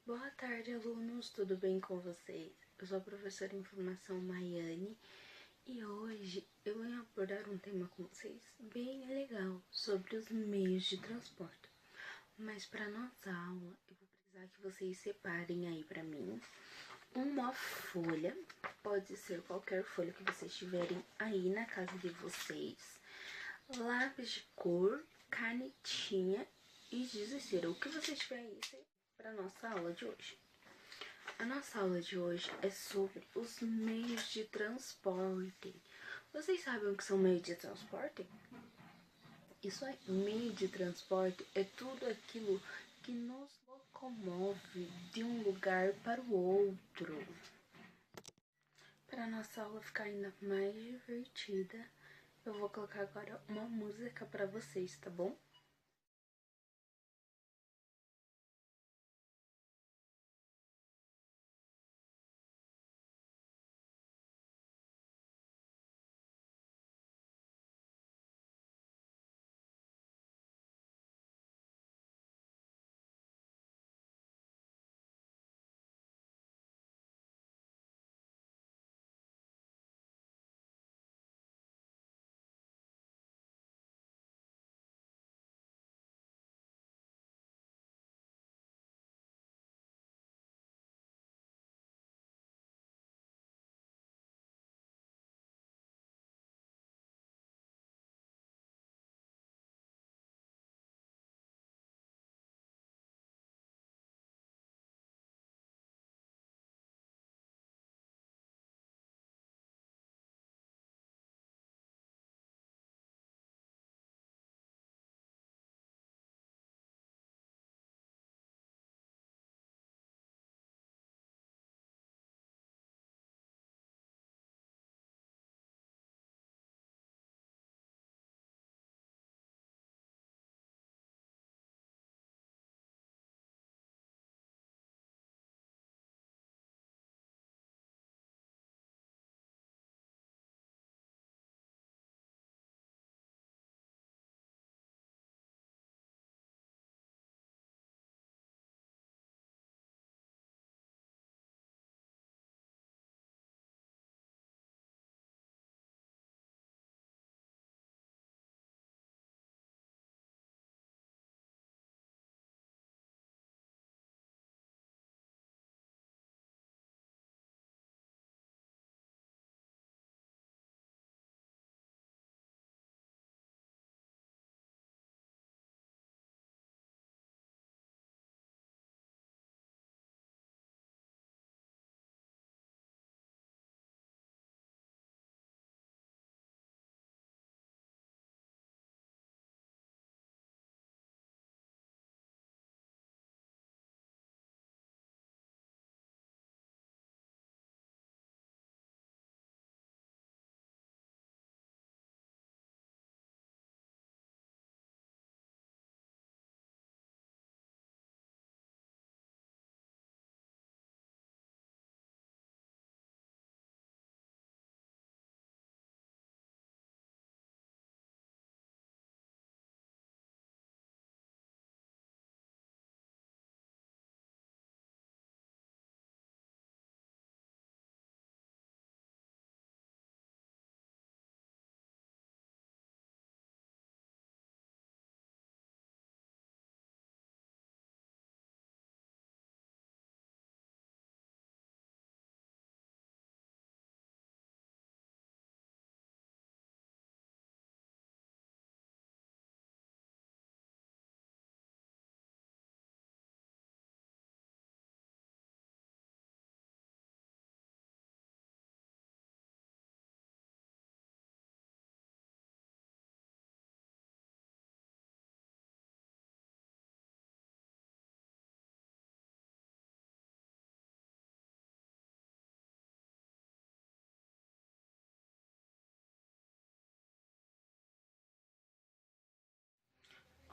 Boa tarde, alunos, tudo bem com vocês? Eu sou a professora em formação Maiane e hoje eu venho abordar um tema com vocês bem legal sobre os meios de transporte. Mas para nossa aula, eu vou precisar que vocês separem aí para mim uma folha, pode ser qualquer folha que vocês tiverem aí na casa de vocês, lápis de cor, canetinha e giz de cera, o que vocês tiverem aí para nossa aula de hoje. A nossa aula de hoje é sobre os meios de transporte. Vocês sabem o que são meios de transporte? Isso aí, meio de transporte é tudo aquilo que nos locomove de um lugar para o outro. Para a nossa aula ficar ainda mais divertida, eu vou colocar agora uma música para vocês, tá bom?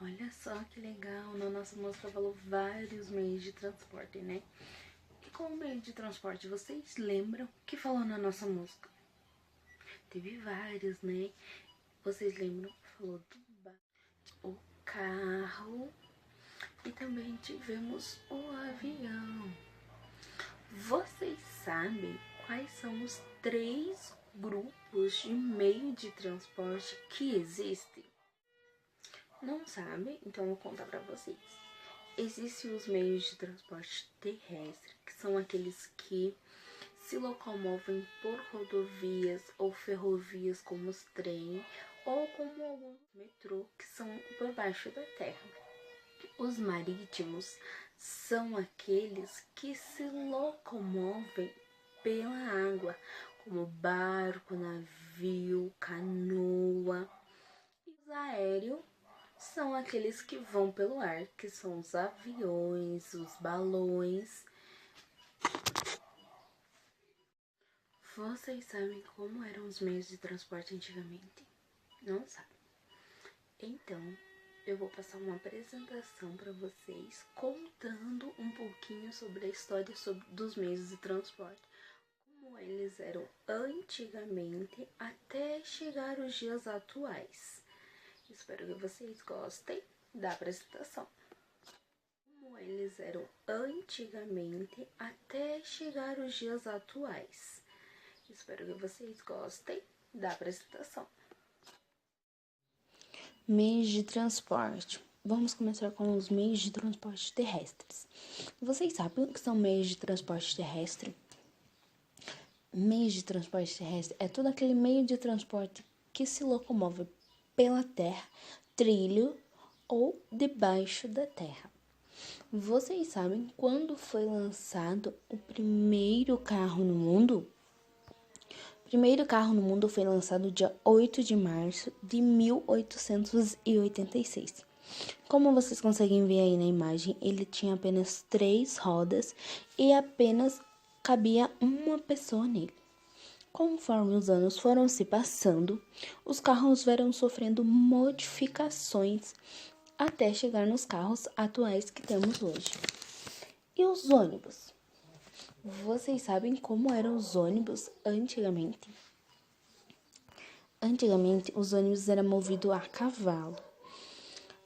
Olha só que legal, na nossa música falou vários meios de transporte, né? E qual meio de transporte vocês lembram que falou na nossa música? Teve vários, né? Vocês lembram? Falou o carro e também tivemos o avião. sabe quais são os 3 grupos de meio de transporte que existem? Não sabe? Então eu vou contar para vocês. Existem os meios de transporte terrestre, que são aqueles que se locomovem por rodovias ou ferrovias como os trem ou como alguns metrô que são por baixo da terra. Os marítimos são aqueles que se locomovem pela água, como barco, navio, canoa. E os aéreos são aqueles que vão pelo ar, que são os aviões, os balões. Vocês sabem como eram os meios de transporte antigamente? Não sabem. Então, eu vou passar uma apresentação para vocês contando um pouquinho sobre a história dos meios de transporte, como eles eram antigamente até chegar os dias atuais. Espero que vocês gostem da apresentação. Como eles eram antigamente até chegar os dias atuais. Espero que vocês gostem da apresentação. Meios de transporte. Vamos começar com os meios de transporte terrestres. Vocês sabem o que são meios de transporte terrestre? Meios de transporte terrestre é todo aquele meio de transporte que se locomove pela terra, trilho ou debaixo da terra. Vocês sabem quando foi lançado o primeiro carro no mundo? O primeiro carro no mundo foi lançado dia 8 de março de 1886. Como vocês conseguem ver aí na imagem, ele tinha apenas 3 rodas e apenas cabia uma pessoa nele. Conforme os anos foram se passando, os carros vieram sofrendo modificações até chegar nos carros atuais que temos hoje. E os ônibus? Vocês sabem como eram os ônibus antigamente? Antigamente, os ônibus eram movidos a cavalo.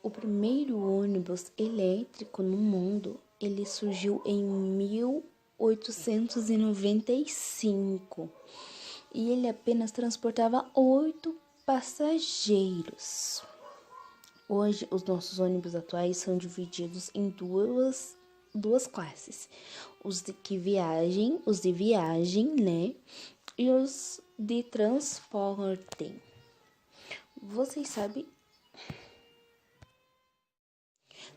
O primeiro ônibus elétrico no mundo, ele surgiu em 1895 e ele apenas transportava 8 passageiros. Hoje, os nossos ônibus atuais são divididos em duas classes. Os de viagem, né? E os de transporte. Vocês sabem?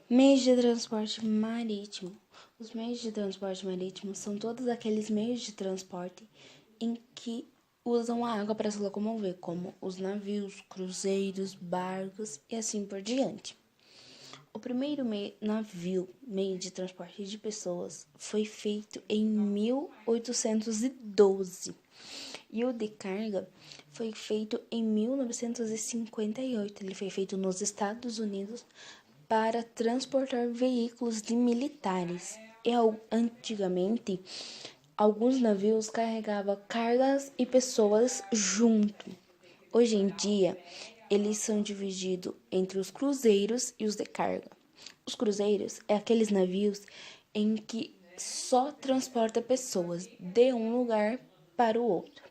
Meios de transporte marítimo. Os meios de transporte marítimo são todos aqueles meios de transporte em que usam a água para se locomover, como os navios, cruzeiros, barcos e assim por diante. O primeiro meio de transporte de pessoas foi feito em 1812 e o de carga foi feito em 1958. Ele foi feito nos Estados Unidos para transportar veículos de militares. E antigamente, alguns navios carregavam cargas e pessoas junto. Hoje em dia, eles são divididos entre os cruzeiros e os de carga. Os cruzeiros é aqueles navios em que só transporta pessoas de um lugar para o outro.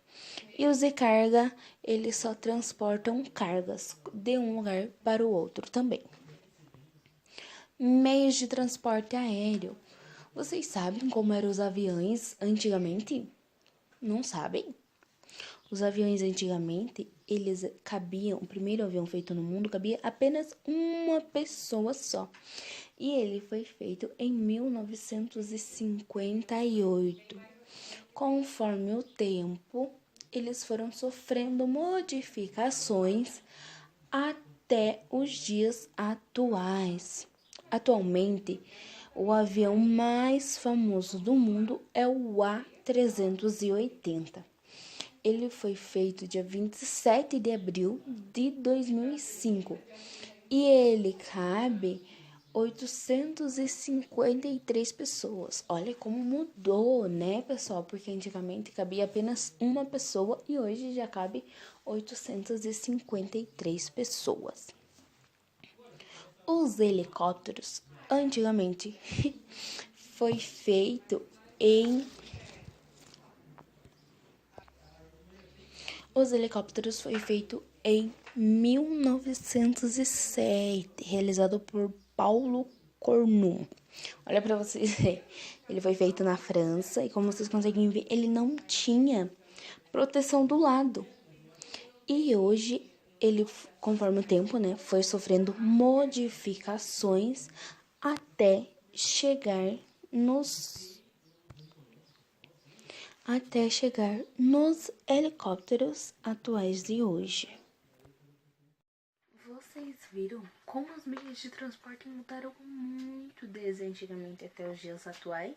E os de carga, eles só transportam cargas de um lugar para o outro também. Meios de transporte aéreo. Vocês sabem como eram os aviões antigamente? Não sabem? Os aviões antigamente, eles cabiam, o primeiro avião feito no mundo cabia apenas uma pessoa só. E ele foi feito em 1958. Conforme o tempo, eles foram sofrendo modificações até os dias atuais. Atualmente, o avião mais famoso do mundo é o A380. Ele foi feito dia 27 de abril de 2005 e ele cabe 853 pessoas. Olha como mudou, né, pessoal? Porque antigamente cabia apenas uma pessoa e hoje já cabe 853 pessoas. Os helicópteros, antigamente, foi feito em Os helicópteros foi feito em 1907, realizado por Paulo Cornu. Olha para vocês verem, ele foi feito na França e como vocês conseguem ver, ele não tinha proteção do lado. E hoje ele, conforme o tempo, né, foi sofrendo modificações até chegar nos helicópteros atuais de hoje. Vocês viram como os meios de transporte mudaram muito desde antigamente até os dias atuais?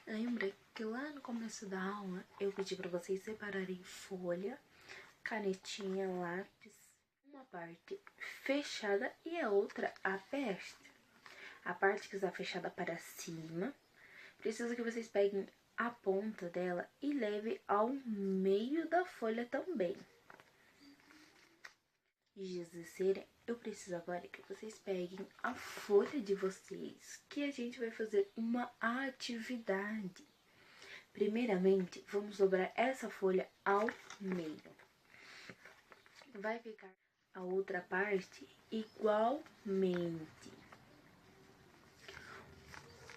Lembra que lá no começo da aula eu pedi para vocês separarem folha, canetinha, lápis, uma parte fechada e a outra aberta. A parte que está fechada para cima, preciso que vocês peguem a ponta dela e leve ao meio da folha também. Giz de cera, eu preciso agora que vocês peguem a folha de vocês, que a gente vai fazer uma atividade. Primeiramente, vamos dobrar essa folha ao meio. Vai ficar a outra parte igualmente.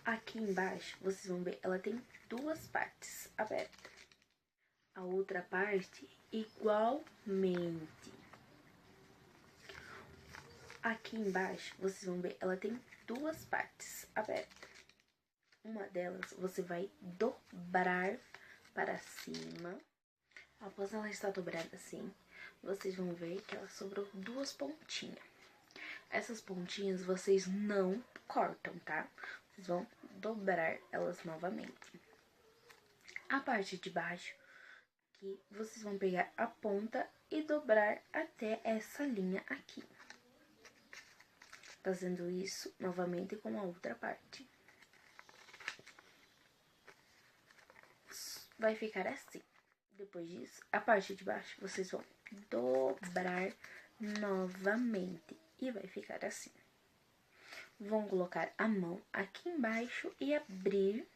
Aqui embaixo, vocês vão ver, ela tem duas partes abertas. A outra parte igualmente. Aqui embaixo, vocês vão ver, ela tem duas partes abertas. Uma delas você vai dobrar para cima. Após ela estar dobrada assim, vocês vão ver que ela sobrou duas pontinhas. Essas pontinhas vocês não cortam, tá? Vocês vão dobrar elas novamente. A parte de baixo, aqui, vocês vão pegar a ponta e dobrar até essa linha aqui. Fazendo isso novamente com a outra parte. Vai ficar assim. Depois disso, a parte de baixo vocês vão dobrar novamente e vai ficar assim. Vão colocar a mão aqui embaixo e abrir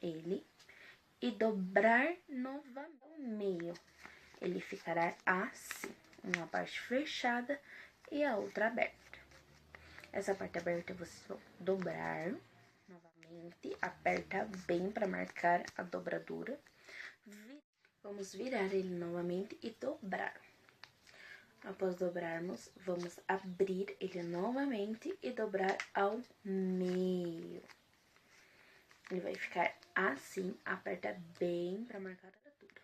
ele e dobrar novamente ao meio. Ele ficará assim, uma parte fechada e a outra aberta. Essa parte aberta vocês vão dobrar novamente, aperta bem para marcar a dobradura. Vamos virar ele novamente e dobrar. Após dobrarmos, vamos abrir ele novamente e dobrar ao meio. Ele vai ficar assim, aperta bem para marcar a dobradura.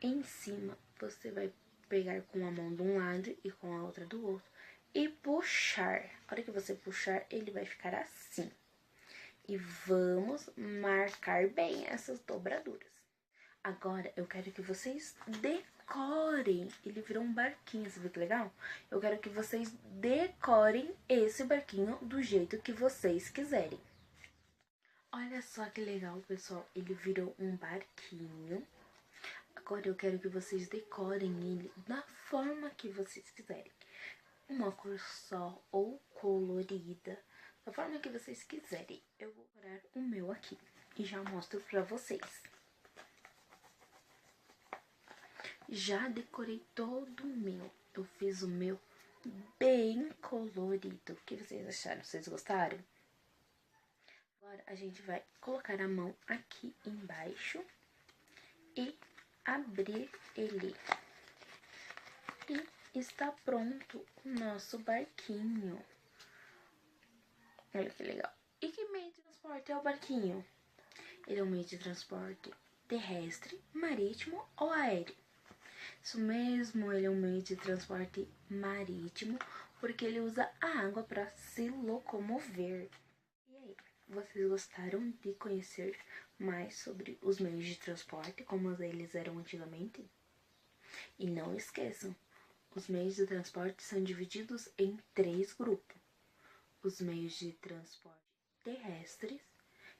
Em cima, você vai pegar com a mão de um lado e com a outra do outro e puxar. A hora que você puxar, ele vai ficar assim. E vamos marcar bem essas dobraduras. Agora, eu quero que vocês decorem. Ele virou um barquinho, você viu que legal? Eu quero que vocês decorem esse barquinho do jeito que vocês quiserem. Olha só que legal, pessoal. Ele virou um barquinho. Agora eu quero que vocês decorem ele da forma que vocês quiserem. Uma cor só ou colorida, da forma que vocês quiserem. Eu vou decorar o meu aqui e já mostro pra vocês. Já decorei todo o meu. Eu fiz o meu bem colorido. O que vocês acharam? Vocês gostaram? Agora a gente vai colocar a mão aqui embaixo e abrir ele. E está pronto o nosso barquinho. Olha que legal. E que meio de transporte é o barquinho? Ele é um meio de transporte terrestre, marítimo ou aéreo. Isso mesmo, ele é um meio de transporte marítimo, porque ele usa a água para se locomover. E aí, vocês gostaram de conhecer mais sobre os meios de transporte, como eles eram antigamente? E não esqueçam, os meios de transporte são divididos em 3 grupos. Os meios de transporte terrestres,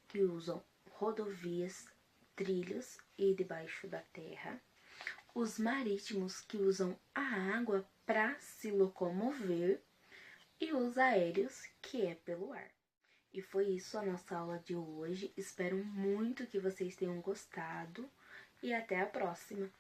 que usam rodovias, trilhos e debaixo da terra. Os marítimos, que usam a água para se locomover, e os aéreos, que é pelo ar. E foi isso a nossa aula de hoje. Espero muito que vocês tenham gostado e até a próxima!